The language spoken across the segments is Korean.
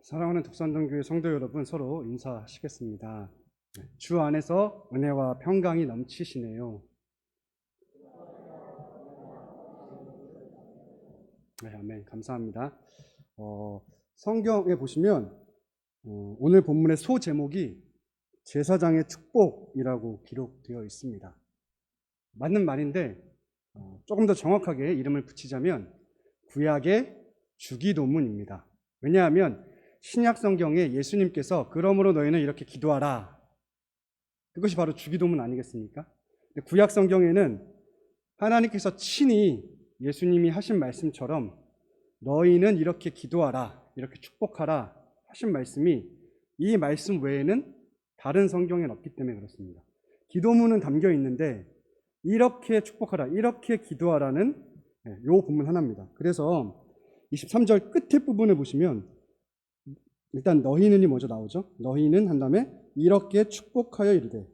사랑하는 독산동교회 성도 여러분, 서로 인사하시겠습니다. 주 안에서 은혜와 평강이 넘치시네요. 네, 아멘. 감사합니다. 성경에 보시면 오늘 본문의 소제목이 제사장의 축복이라고 기록되어 있습니다. 맞는 말인데 조금 더 정확하게 이름을 붙이자면 구약의 주기도문입니다. 왜냐하면 신약 성경에 예수님께서 그러므로 너희는 이렇게 기도하라, 그것이 바로 주기도문 아니겠습니까? 근데 구약 성경에는 하나님께서 친히 예수님이 하신 말씀처럼 너희는 이렇게 기도하라, 이렇게 축복하라 하신 말씀이 이 말씀 외에는 다른 성경에는 없기 때문에 그렇습니다. 기도문은 담겨 있는데 이렇게 축복하라, 이렇게 기도하라는 요 본문 하나입니다. 그래서 23절 끝에 부분을 보시면 일단 너희는이 먼저 나오죠. 너희는 한 다음에 이렇게 축복하여 이르되,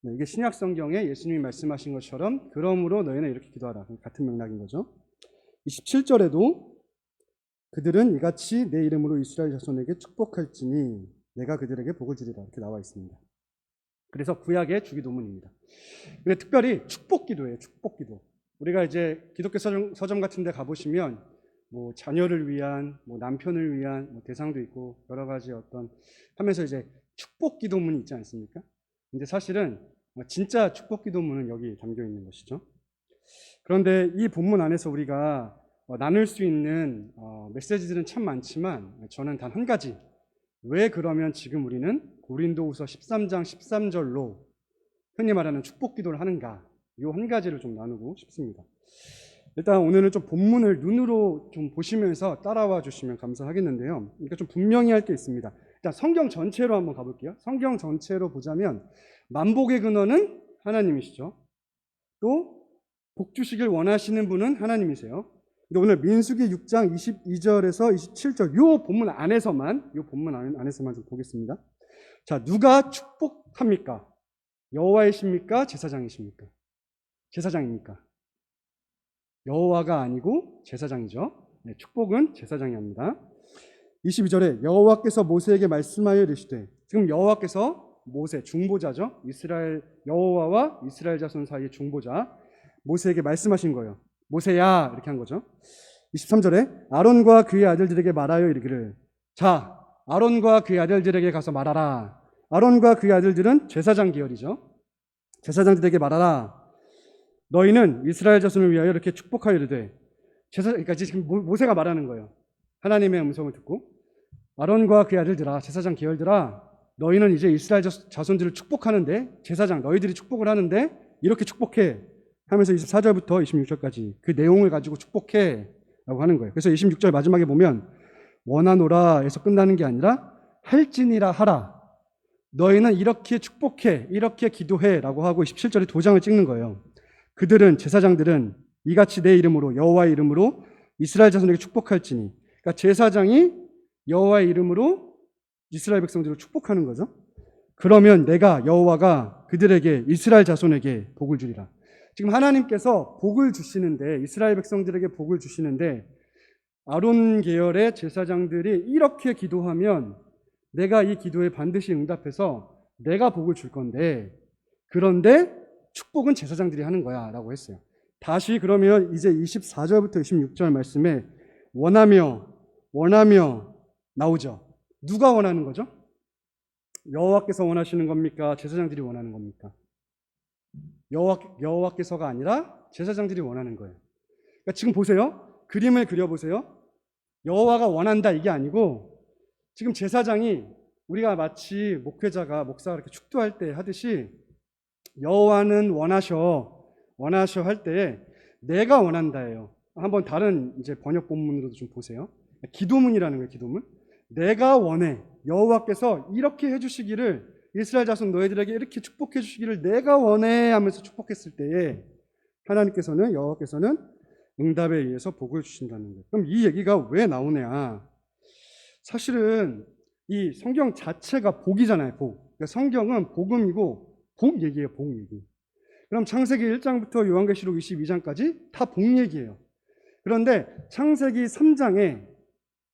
이게 신약 성경에 예수님이 말씀하신 것처럼 그러므로 너희는 이렇게 기도하라, 같은 맥락인 거죠. 27절에도 그들은 이같이 내 이름으로 이스라엘 자손에게 축복할지니 내가 그들에게 복을 주리라, 이렇게 나와 있습니다. 그래서 구약의 주기도문입니다. 근데 특별히 축복기도예요. 축복기도. 우리가 이제 기독교 서점 같은 데 가보시면 뭐 자녀를 위한, 뭐 남편을 위한 뭐 대상도 있고 여러 가지 어떤 하면서 이제 축복기도문이 있지 않습니까? 근데 사실은 진짜 축복기도문은 여기 담겨 있는 것이죠. 그런데 이 본문 안에서 우리가 나눌 수 있는 메시지들은 참 많지만 저는 단 한 가지, 왜 그러면 지금 우리는 고린도후서 13장 13절로 흔히 말하는 축복기도를 하는가, 이 한 가지를 좀 나누고 싶습니다. 일단 오늘은 좀 본문을 눈으로 좀 보시면서 따라와 주시면 감사하겠는데요. 그러니까 좀 분명히 할 게 있습니다. 일단 성경 전체로 한번 가볼게요. 성경 전체로 보자면 만복의 근원은 하나님이시죠. 또 복 주시길 원하시는 분은 하나님이세요. 근데 오늘 민수기 6장 22절에서 27절 요 본문 안에서만 좀 보겠습니다. 자, 누가 축복합니까? 여호와이십니까? 제사장이십니까? 제사장입니까? 여호와가 아니고 제사장이죠. 네, 축복은 제사장이 합니다. 22절에 여호와께서 모세에게 말씀하여 이르시되, 지금 여호와께서 모세, 중보자죠. 이스라엘 여호와와 이스라엘 자손 사이의 중보자 모세에게 말씀하신 거예요. 모세야, 이렇게 한 거죠. 23절에 아론과 그의 아들들에게 말하여 이르기를, 자, 아론과 그의 아들들에게 가서 말하라. 아론과 그의 아들들은 제사장 계열이죠. 제사장들에게 말하라. 너희는 이스라엘 자손을 위하여 이렇게 축복하여 이르되, 그러니까 지금 모세가 말하는 거예요. 하나님의 음성을 듣고, 아론과 그의 아들들아, 제사장 계열들아, 너희는 이제 이스라엘 자손들을 축복하는데, 제사장 너희들이 축복을 하는데 이렇게 축복해 하면서 24절부터 26절까지 그 내용을 가지고 축복해 라고 하는 거예요. 그래서 26절 마지막에 보면 원하노라에서 끝나는 게 아니라 할지니라 하라, 너희는 이렇게 축복해, 이렇게 기도해 라고 하고 27절에 도장을 찍는 거예요. 그들은, 제사장들은 이같이 내 이름으로, 여호와의 이름으로 이스라엘 자손에게 축복할지니, 그러니까 제사장이 여호와의 이름으로 이스라엘 백성들을 축복하는 거죠. 그러면 내가, 여호와가 그들에게, 이스라엘 자손에게 복을 주리라. 지금 하나님께서 복을 주시는데, 이스라엘 백성들에게 복을 주시는데, 아론 계열의 제사장들이 이렇게 기도하면 내가 이 기도에 반드시 응답해서 내가 복을 줄 건데, 그런데 축복은 제사장들이 하는 거야 라고 했어요. 다시 그러면 이제 24절부터 26절 말씀에 원하며 나오죠. 누가 원하는 거죠? 여호와께서 원하시는 겁니까? 제사장들이 원하는 겁니까? 여호와께서가 아니라 제사장들이 원하는 거예요. 그러니까 지금 보세요. 그림을 그려보세요. 여호와가 원한다 이게 아니고, 지금 제사장이, 우리가 마치 목사가 이렇게 축도할 때 하듯이 여호와는 원하셔 할 때 내가 원한다예요. 한번 다른 이제 번역 본문으로도 좀 보세요. 기도문이라는 거예요. 기도문. 내가 원해, 여호와께서 이렇게 해주시기를, 이스라엘 자손 너희들에게 이렇게 축복해 주시기를 내가 원해 하면서 축복했을 때에 하나님께서는, 여호와께서는 응답에 의해서 복을 주신다는 거예요. 그럼 이 얘기가 왜 나오냐? 사실은 이 성경 자체가 복이잖아요. 복. 그러니까 성경은 복음이고 복 얘기예요. 복 얘기. 그럼 창세기 1장부터 요한계시록 22장까지 다 복 얘기예요. 그런데 창세기 3장에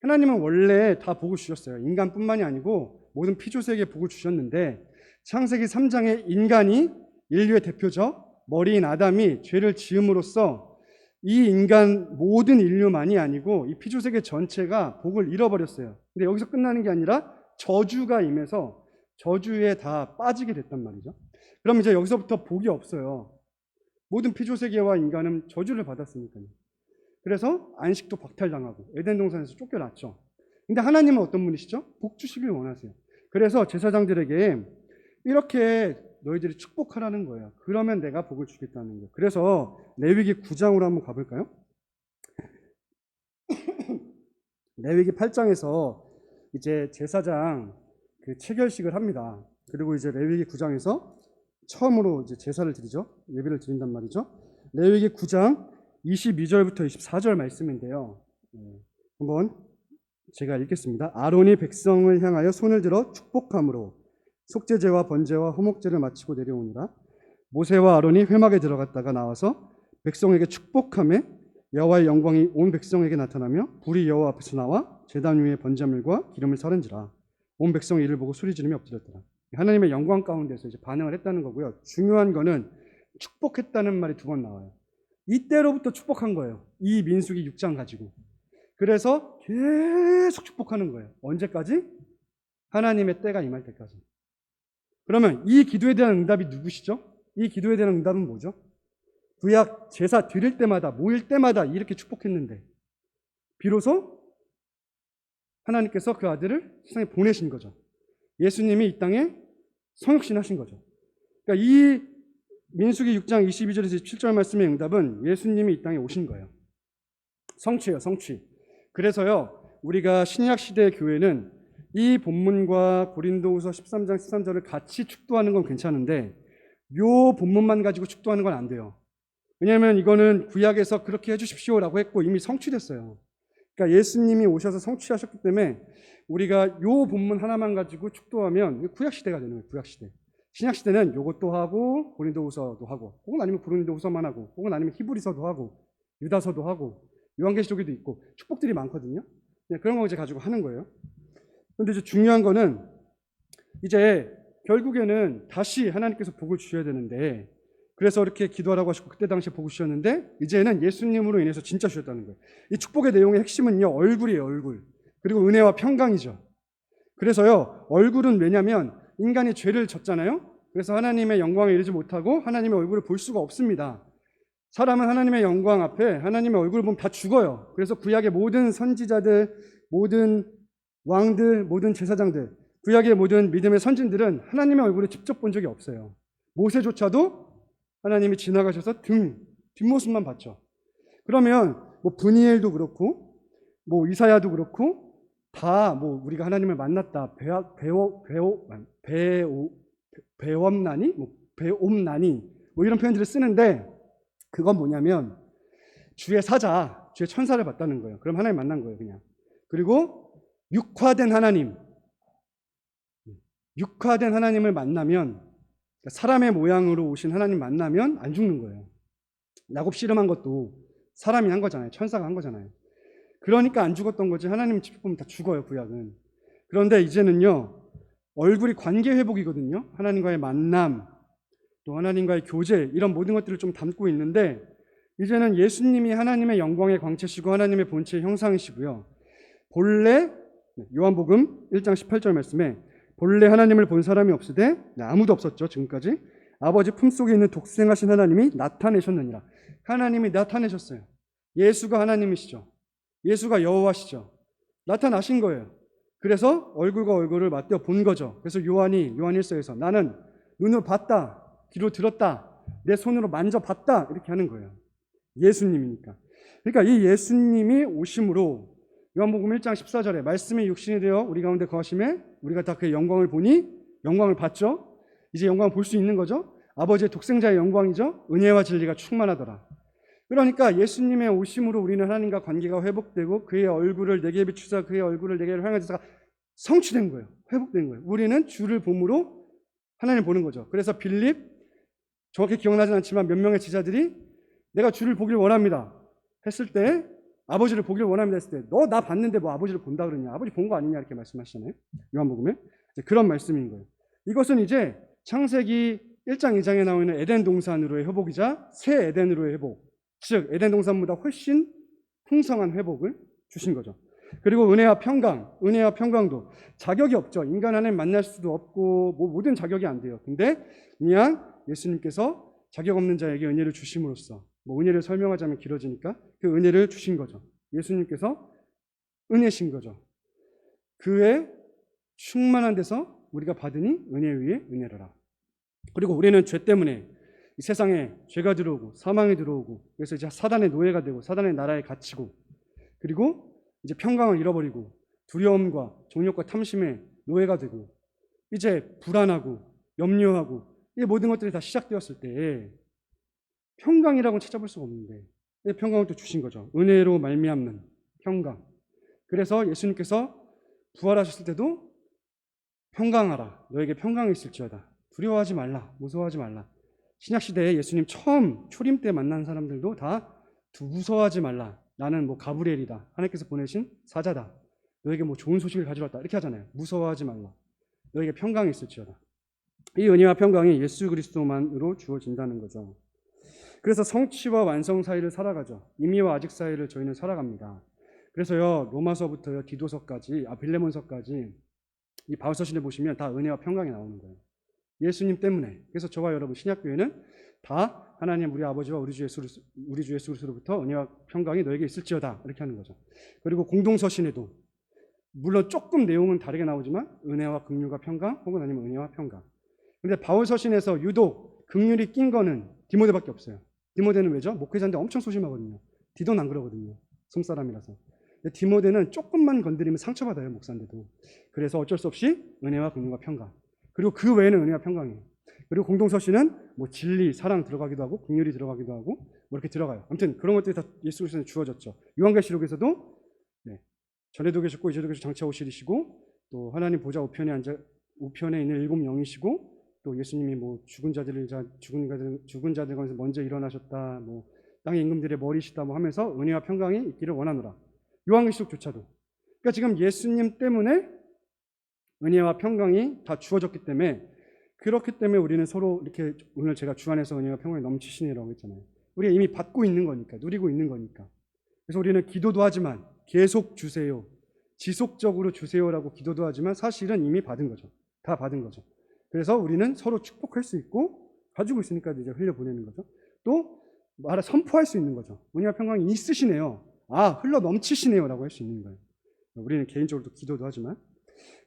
하나님은 원래 다 복을 주셨어요. 인간뿐만이 아니고 모든 피조세계에 복을 주셨는데 창세기 3장에 인간이 인류의 대표적 머리인 아담이 죄를 지음으로써 이 인간 모든 인류만이 아니고 이 피조세계 전체가 복을 잃어버렸어요. 근데 여기서 끝나는 게 아니라 저주가 임해서 저주에 다 빠지게 됐단 말이죠. 그럼 이제 여기서부터 복이 없어요. 모든 피조세계와 인간은 저주를 받았으니까요. 그래서 안식도 박탈당하고 에덴 동산에서 쫓겨났죠. 근데 하나님은 어떤 분이시죠? 복 주시길 원하세요. 그래서 제사장들에게 이렇게 너희들이 축복하라는 거예요. 그러면 내가 복을 주겠다는 거예요. 그래서 레위기 9장으로 한번 가볼까요? 레위기 8장에서 이제 제사장 그 체결식을 합니다. 그리고 이제 레위기 9장에서 처음으로 이제 제사를 드리죠. 예배를 드린단 말이죠. 레위기 9장 22절부터 24절 말씀인데요. 한번 제가 읽겠습니다. 아론이 백성을 향하여 손을 들어 축복함으로 속죄제와 번제와 호목제를 마치고 내려오니라. 모세와 아론이 회막에 들어갔다가 나와서 백성에게 축복하며 여호와의 영광이 온 백성에게 나타나며 불이 여호와 앞에서 나와 제단 위에 번제물과 기름을 사른지라. 온 백성이 이를 보고 소리지르며 엎드렸더라. 하나님의 영광 가운데서 이제 반응을 했다는 거고요. 중요한 거는 축복했다는 말이 두 번 나와요. 이때로부터 축복한 거예요. 이 민수기 6장 가지고. 그래서 계속 축복하는 거예요. 언제까지? 하나님의 때가 임할 때까지. 그러면 이 기도에 대한 응답이 누구시죠? 이 기도에 대한 응답은 뭐죠? 구약 제사 드릴 때마다 모일 때마다 이렇게 축복했는데 비로소 하나님께서 그 아들을 세상에 보내신 거죠. 예수님이 이 땅에 성육신하신 거죠. 그러니까 이 민수기 6장 22절에서 27절 말씀의 응답은 예수님이 이 땅에 오신 거예요. 성취예요, 성취. 그래서요, 우리가 신약 시대의 교회는 이 본문과 고린도후서 13장 13절을 같이 축도하는 건 괜찮은데 요 본문만 가지고 축도하는 건 안 돼요. 왜냐하면 이거는 구약에서 그렇게 해주십시오라고 했고 이미 성취됐어요. 그러니까 예수님이 오셔서 성취하셨기 때문에 우리가 요 본문 하나만 가지고 축도하면 구약 시대가 되는 거예요. 구약 시대. 신약 시대는 요것도 하고 고린도후서도 하고 혹은 아니면 고린도후서만 하고 혹은 아니면 히브리서도 하고 유다서도 하고 요한계시록에도 있고 축복들이 많거든요. 그런 거 이제 가지고 하는 거예요. 그런데 이제 중요한 거는 이제 결국에는 다시 하나님께서 복을 주셔야 되는데 그래서 이렇게 기도하라고 하시고 그때 당시에 복을 주셨는데 이제는 예수님으로 인해서 진짜 주셨다는 거예요. 이 축복의 내용의 핵심은요, 얼굴이에요, 얼굴. 그리고 은혜와 평강이죠. 그래서요, 얼굴은 왜냐면 인간이 죄를 졌잖아요. 그래서 하나님의 영광에 이르지 못하고 하나님의 얼굴을 볼 수가 없습니다. 사람은 하나님의 영광 앞에 하나님의 얼굴을 보면 다 죽어요. 그래서 구약의 모든 선지자들, 모든 왕들, 모든 제사장들, 구약의 모든 믿음의 선진들은 하나님의 얼굴을 직접 본 적이 없어요. 모세조차도 하나님이 지나가셔서 뒷모습만 봤죠. 그러면 뭐 브니엘도 그렇고 뭐 이사야도 그렇고 다 뭐 우리가 하나님을 만났다, 배엄나니, 뭐 배옴나니 뭐 이런 표현들을 쓰는데 그건 뭐냐면 주의 사자, 주의 천사를 봤다는 거예요. 그럼 하나님 만난 거예요, 그냥. 그리고 육화된 하나님을 만나면 사람의 모양으로 오신 하나님 만나면 안 죽는 거예요. 야곱 씨름한 것도 사람이 한 거잖아요. 천사가 한 거잖아요. 그러니까 안 죽었던 거지. 하나님 직접 보면 다 죽어요, 구약은. 그런데 이제는요, 얼굴이 관계 회복이거든요. 하나님과의 만남, 또 하나님과의 교제, 이런 모든 것들을 좀 담고 있는데 이제는 예수님이 하나님의 영광의 광채시고 하나님의 본체의 형상이시고요. 본래 요한복음 1장 18절 말씀에 본래 하나님을 본 사람이 없으되 아무도 없었죠, 지금까지. 아버지 품속에 있는 독생하신 하나님이 나타내셨느니라. 하나님이 나타내셨어요. 예수가 하나님이시죠. 예수가 여호와시죠. 나타나신 거예요. 그래서 얼굴과 얼굴을 맞대어 본 거죠. 그래서 요한이 요한일서에서 나는 눈으로 봤다, 귀로 들었다, 내 손으로 만져봤다 이렇게 하는 거예요. 예수님이니까. 그러니까 이 예수님이 오심으로 요한복음 1장 14절에 말씀이 육신이 되어 우리 가운데 거하심에 우리가 다 그의 영광을 보니 영광을 봤죠. 이제 영광을 볼 수 있는 거죠. 아버지의 독생자의 영광이죠. 은혜와 진리가 충만하더라. 그러니까 예수님의 오심으로 우리는 하나님과 관계가 회복되고 그의 얼굴을 내게 비추사 그의 얼굴을 내게 향하셔서 성취된 거예요. 회복된 거예요. 우리는 주를 봄으로 하나님을 보는 거죠. 그래서 빌립, 정확히 기억나진 않지만 몇 명의 제자들이 내가 주를 보길 원합니다 했을 때 아버지를 보기를 원합니다 했을 때 너 나 봤는데 뭐 아버지를 본다 그러냐, 아버지 본 거 아니냐 이렇게 말씀하시잖아요. 요한복음에 그런 말씀인 거예요. 이것은 이제 창세기 1장 2장에 나오는 에덴 동산으로의 회복이자 새 에덴으로의 회복, 즉 에덴 동산보다 훨씬 풍성한 회복을 주신 거죠. 그리고 은혜와 평강도 자격이 없죠. 인간 하나님 만날 수도 없고 뭐 모든 자격이 안 돼요. 근데 그냥 예수님께서 자격 없는 자에게 은혜를 주심으로써, 뭐 은혜를 설명하자면 길어지니까 그 은혜를 주신 거죠. 예수님께서 은혜신 거죠. 그의 충만한 데서 우리가 받으니 은혜 위에 은혜로라. 그리고 우리는 죄 때문에 이 세상에 죄가 들어오고 사망이 들어오고, 그래서 이제 사단의 노예가 되고 사단의 나라에 갇히고, 그리고 이제 평강을 잃어버리고 두려움과 정욕과 탐심의 노예가 되고, 이제 불안하고 염려하고, 이 모든 것들이 다 시작되었을 때 평강이라고는 찾아볼 수가 없는데 평강을 또 주신 거죠. 은혜로 말미암는 평강. 그래서 예수님께서 부활하셨을 때도 평강하라, 너에게 평강이 있을지어다, 두려워하지 말라, 무서워하지 말라. 신약시대에 예수님 처음 초림 때 만난 사람들도 다 무서워하지 말라, 나는 뭐 가브리엘이다, 하나님께서 보내신 사자다, 너에게 뭐 좋은 소식을 가지러 왔다, 이렇게 하잖아요. 무서워하지 말라, 너에게 평강이 있을지어다. 이 은혜와 평강이 예수 그리스도만으로 주어진다는 거죠. 그래서 성취와 완성 사이를 살아가죠. 이미와 아직 사이를 저희는 살아갑니다. 그래서요, 로마서부터요 디도서까지, 빌레몬서까지 이 바울서신에 보시면 다 은혜와 평강이 나오는 거예요. 예수님 때문에. 그래서 저와 여러분 신약교회는 다 하나님 우리 아버지와 우리 주 예수 그리스도로부터 은혜와 평강이 너에게 있을지어다, 이렇게 하는 거죠. 그리고 공동서신에도 물론 조금 내용은 다르게 나오지만 은혜와 긍휼과 평강, 혹은 아니면 은혜와 평강. 그런데 바울서신에서 유독 긍휼이 낀 거는 디모데밖에 없어요. 디모데는 왜죠? 목회자인데 엄청 소심하거든요. 디도는 안 그러거든요. 손사람이라서. 근데 디모데는 조금만 건드리면 상처받아요, 목사인데도. 그래서 어쩔 수 없이 은혜와 긍휼과 평강. 그리고 그 외에는 은혜와 평강이에요. 그리고 공동서신은 뭐 진리, 사랑 들어가기도 하고 긍휼이 들어가기도 하고 뭐 이렇게 들어가요. 아무튼 그런 것들이 다 예수 그리스도에 주어졌죠. 요한계시록에서도 전에도 계셨고 이제도 계시고 장차 오시리시고, 또 하나님 보좌 우편에 있는 일곱 영이시고, 또 예수님이 뭐 죽은 자들 가운데서 먼저 일어나셨다, 뭐 땅의 임금들의 머리시다 뭐 하면서 은혜와 평강이 있기를 원하노라. 요한계시록조차도. 그러니까 지금 예수님 때문에 은혜와 평강이 다 주어졌기 때문에, 그렇기 때문에 우리는 서로 이렇게, 오늘 제가 주 안에서 은혜와 평강이 넘치시니라고 했잖아요. 우리가 이미 받고 있는 거니까, 누리고 있는 거니까. 그래서 우리는 기도도 하지만 계속 주세요, 지속적으로 주세요라고 기도도 하지만 사실은 이미 받은 거죠. 다 받은 거죠. 그래서 우리는 서로 축복할 수 있고, 가지고 있으니까 이제 흘려보내는 거죠. 또 선포할 수 있는 거죠. 은혜와 평강이 있으시네요, 흘러 넘치시네요 라고 할 수 있는 거예요. 우리는 개인적으로도 기도도 하지만.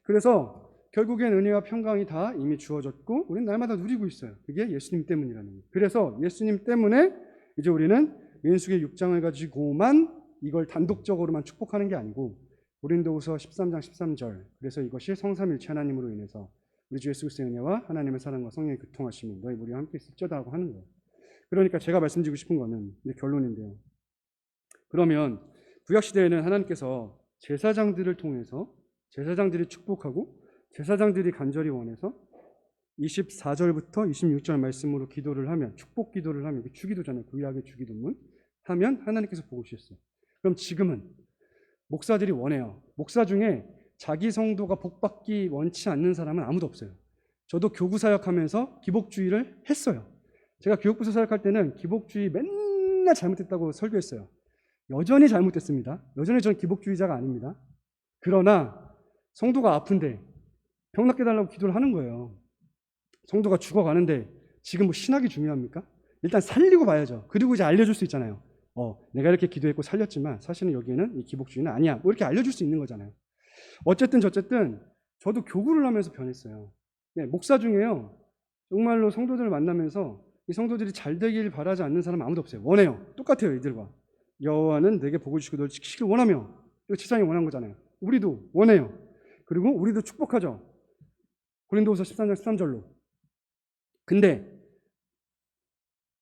그래서 결국엔 은혜와 평강이 다 이미 주어졌고 우리는 날마다 누리고 있어요. 그게 예수님 때문이라는 거예요. 그래서 예수님 때문에 이제 우리는 민수기 6장을 가지고만 이걸 단독적으로만 축복하는 게 아니고, 고린도후서 13장 13절, 그래서 이것이 성삼일체 하나님으로 인해서 우리 주 예수 그리스도의 은혜와 하나님의 사랑과 성령의 교통하심이 너희 우리와 함께 있을지어다라고 하는 거예요. 그러니까 제가 말씀드리고 싶은 거는 이제 결론인데요. 그러면 구약시대에는 하나님께서 제사장들을 통해서 제사장들이 축복하고 제사장들이 간절히 원해서 24절부터 26절 말씀으로 기도를 하면, 축복 기도를 하면, 주기도잖아요. 구약의 주기도문 하면 하나님께서 보고 주셨어요. 그럼 지금은 목사들이 원해요. 목사 중에 자기 성도가 복받기 원치 않는 사람은 아무도 없어요. 저도 교구 사역하면서 기복주의를 했어요. 제가 교육부서 사역할 때는 기복주의 맨날 잘못됐다고 설교했어요. 여전히 잘못됐습니다. 여전히 저는 기복주의자가 아닙니다. 그러나 성도가 아픈데 병 낫게 달라고 기도를 하는 거예요. 성도가 죽어가는데 지금 뭐 신학이 중요합니까? 일단 살리고 봐야죠. 그리고 이제 알려줄 수 있잖아요. 내가 이렇게 기도했고 살렸지만 사실은 여기에는 이 기복주의는 아니야, 뭐 이렇게 알려줄 수 있는 거잖아요. 어쨌든 저도 교구를 하면서 변했어요. 목사 중에요, 정말로 성도들을 만나면서 이 성도들이 잘 되길 바라지 않는 사람은 아무도 없어요. 원해요. 똑같아요, 이들과. 여호와는 내게 복을 주시고 널 지키시길 원하며. 이거 세상이 원한 거잖아요. 우리도 원해요. 그리고 우리도 축복하죠. 고린도후서 13장 13절로. 근데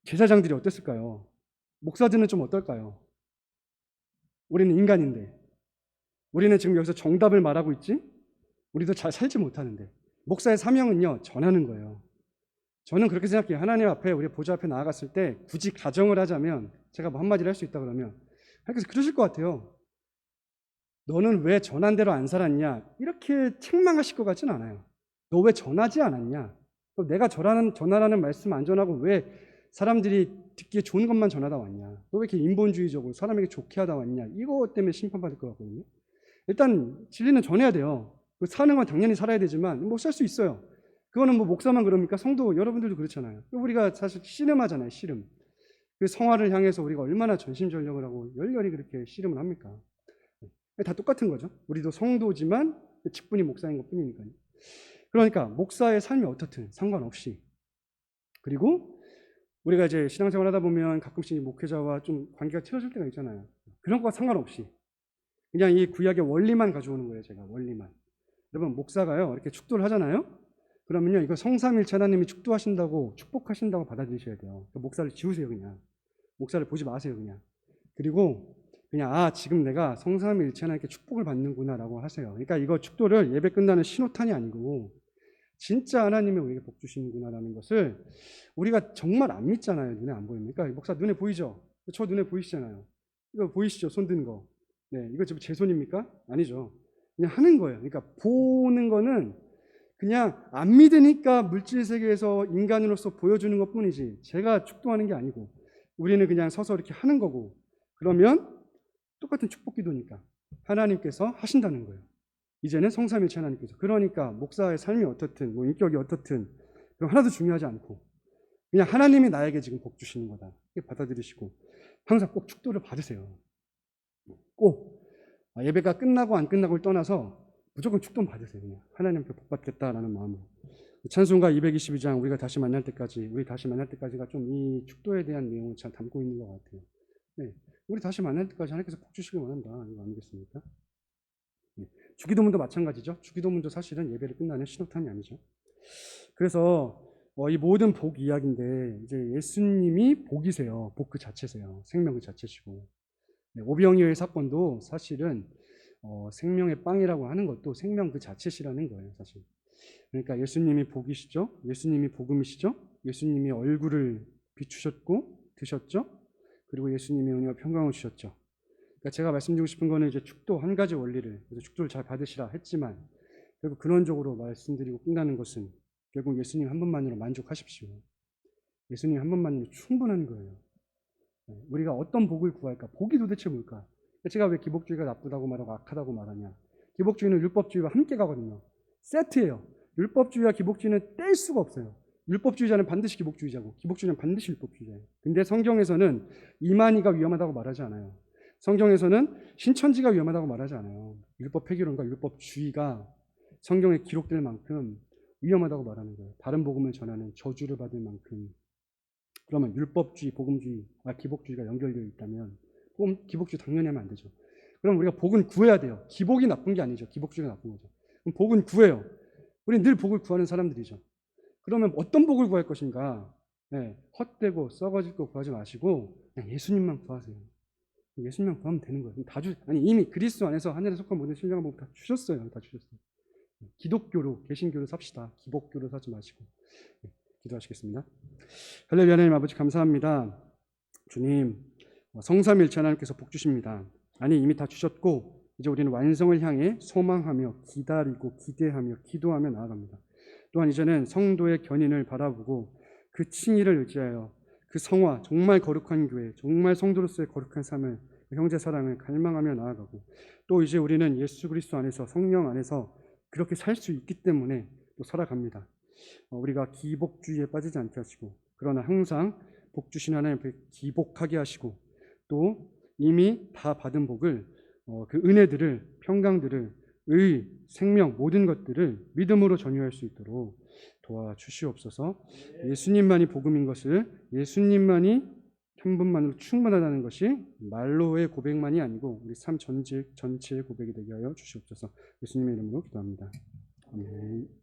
제사장들이 어땠을까요? 목사들은 좀 어떨까요? 우리는 인간인데, 우리는 지금 여기서 정답을 말하고 있지? 우리도 잘 살지 못하는데, 목사의 사명은요, 전하는 거예요. 저는 그렇게 생각해요. 하나님 앞에, 우리 보좌 앞에 나아갔을 때 굳이 가정을 하자면, 제가 뭐 한마디를 할 수 있다 그러면 그래서 그러실 것 같아요. 너는 왜 전한 대로 안 살았냐? 이렇게 책망하실 것 같진 않아요. 너 왜 전하지 않았냐? 또 내가 전하라는 말씀 안 전하고 왜 사람들이 듣기에 좋은 것만 전하다 왔냐? 너 왜 이렇게 인본주의적으로 사람에게 좋게 하다 왔냐? 이거 때문에 심판받을 것 같거든요. 일단 진리는 전해야 돼요. 사는 건 당연히 살아야 되지만 뭐 살 수 있어요. 그거는 뭐 목사만 그럽니까? 성도 여러분들도 그렇잖아요. 우리가 사실 씨름하잖아요. 씨름. 그 성화를 향해서 우리가 얼마나 전심전력을 하고 열렬히 그렇게 씨름을 합니까? 다 똑같은 거죠. 우리도 성도지만 직분이 목사인 것 뿐이니까요. 그러니까 목사의 삶이 어떻든 상관없이, 그리고 우리가 이제 신앙생활 하다 보면 가끔씩 목회자와 좀 관계가 틀어질 때가 있잖아요. 그런 것과 상관없이 그냥 이 구약의 원리만 가져오는 거예요. 제가 원리만. 여러분 목사가요 이렇게 축도를 하잖아요. 그러면요 이거 성삼일체 하나님이 축도하신다고 축복하신다고 받아들이셔야 돼요. 목사를 지우세요. 그냥 목사를 보지 마세요. 그냥. 그리고 그냥 지금 내가 성삼일체 하나님께 축복을 받는구나라고 하세요. 그러니까 이거 축도를 예배 끝나는 신호탄이 아니고 진짜 하나님이 우리에게 복 주시는구나라는 것을 우리가 정말 안 믿잖아요. 눈에 안 보입니까? 목사 눈에 보이죠? 저 눈에 보이시잖아요. 이거 보이시죠? 손 든 거. 네, 이거 지금 제 손입니까? 아니죠. 그냥 하는 거예요. 그러니까 보는 거는 그냥 안 믿으니까 물질 세계에서 인간으로서 보여주는 것 뿐이지 제가 축도하는 게 아니고 우리는 그냥 서서 이렇게 하는 거고, 그러면 똑같은 축복 기도니까 하나님께서 하신다는 거예요. 이제는 성삼일체 하나님께서. 그러니까 목사의 삶이 어떻든 뭐 인격이 어떻든 그건 하나도 중요하지 않고 그냥 하나님이 나에게 지금 복 주시는 거다 이렇게 받아들이시고 항상 꼭 축도를 받으세요. 꼭 예배가 끝나고 안 끝나고를 떠나서 무조건 축도는 받으세요. 그냥 하나님께 복 받겠다라는 마음으로. 찬송가 222장 우리 다시 만날 때까지가 좀 이 축도에 대한 내용을 잘 담고 있는 것 같아요. 네, 우리 다시 만날 때까지 하나님께서 복 주시길 원한다. 이거 아니겠습니까? 네, 주기도문도 마찬가지죠. 주기도문도 사실은 예배를 끝나는 신호탄이 아니죠. 그래서 이 모든 복 이야기인데 이제 예수님이 복이세요. 복 그 자체세요. 생명 그 자체시고. 네, 오병이어의 사건도 사실은 생명의 빵이라고 하는 것도 생명 그 자체시라는 거예요. 사실. 그러니까 예수님이 복이시죠. 예수님이 복음이시죠. 예수님이 얼굴을 비추셨고 드셨죠. 그리고 예수님이 은혜와 평강을 주셨죠. 그러니까 제가 말씀드리고 싶은 거는 이제 축도 한 가지 원리를, 그래서 축도를 잘 받으시라 했지만 결국 근원적으로 말씀드리고 끝나는 것은 결국 예수님 한 분만으로 만족하십시오. 예수님 한 분만으로 충분한 거예요. 우리가 어떤 복을 구할까? 복이 도대체 뭘까? 제가 왜 기복주의가 나쁘다고 말하고 악하다고 말하냐? 기복주의는 율법주의와 함께 가거든요. 세트예요. 율법주의와 기복주의는 뗄 수가 없어요. 율법주의자는 반드시 기복주의자고 기복주의자는 반드시 율법주의자예요. 근데 성경에서는 이만희가 위험하다고 말하지 않아요. 성경에서는 신천지가 위험하다고 말하지 않아요. 율법 폐기론과 율법주의가 성경에 기록될 만큼 위험하다고 말하는 거예요. 다른 복음을 전하는 저주를 받을 만큼. 그러면 율법주의, 복음주의와 기복주의가 연결되어 있다면 기복주의 당연히 하면 안 되죠. 그럼 우리가 복은 구해야 돼요. 기복이 나쁜 게 아니죠. 기복주의가 나쁜 거죠. 그럼 복은 구해요. 우리는 늘 복을 구하는 사람들이죠. 그러면 어떤 복을 구할 것인가? 네, 헛되고 썩어질 거 구하지 마시고 그냥 예수님만 구하세요. 예수님만 구하면 되는 거예요. 이미 그리스도 안에서 하늘에 속한 모든 신령한 복 다 주셨어요. 다 주셨어요. 기독교로, 개신교로 삽시다. 기복교로 사지 마시고. 네, 기도하시겠습니다. 할렐루야. 하나님 아버지 감사합니다. 주님, 성삼일체 하나님께서 복 주십니다. 이미 다 주셨고 이제 우리는 완성을 향해 소망하며 기다리고 기대하며 기도하며 나아갑니다. 또한 이제는 성도의 견인을 바라보고 그 칭의를 의지하여 그 성화, 정말 거룩한 교회, 정말 성도로서의 거룩한 삶을, 형제 사랑을 갈망하며 나아가고, 또 이제 우리는 예수 그리스도 안에서, 성령 안에서 그렇게 살 수 있기 때문에 또 살아갑니다. 우리가 기복주의에 빠지지 않게 하시고, 그러나 항상 복 주신 하나님 앞에 기복하게 하시고, 또 이미 다 받은 복을, 그 은혜들을, 평강들을, 의, 생명, 모든 것들을 믿음으로 전유할 수 있도록 도와주시옵소서. 예수님만이 복음인 것을, 예수님만이 한 분만으로 충분하다는 것이 말로의 고백만이 아니고 우리 삶 전체의 고백이 되게 하여 주시옵소서. 예수님의 이름으로 기도합니다. 아멘.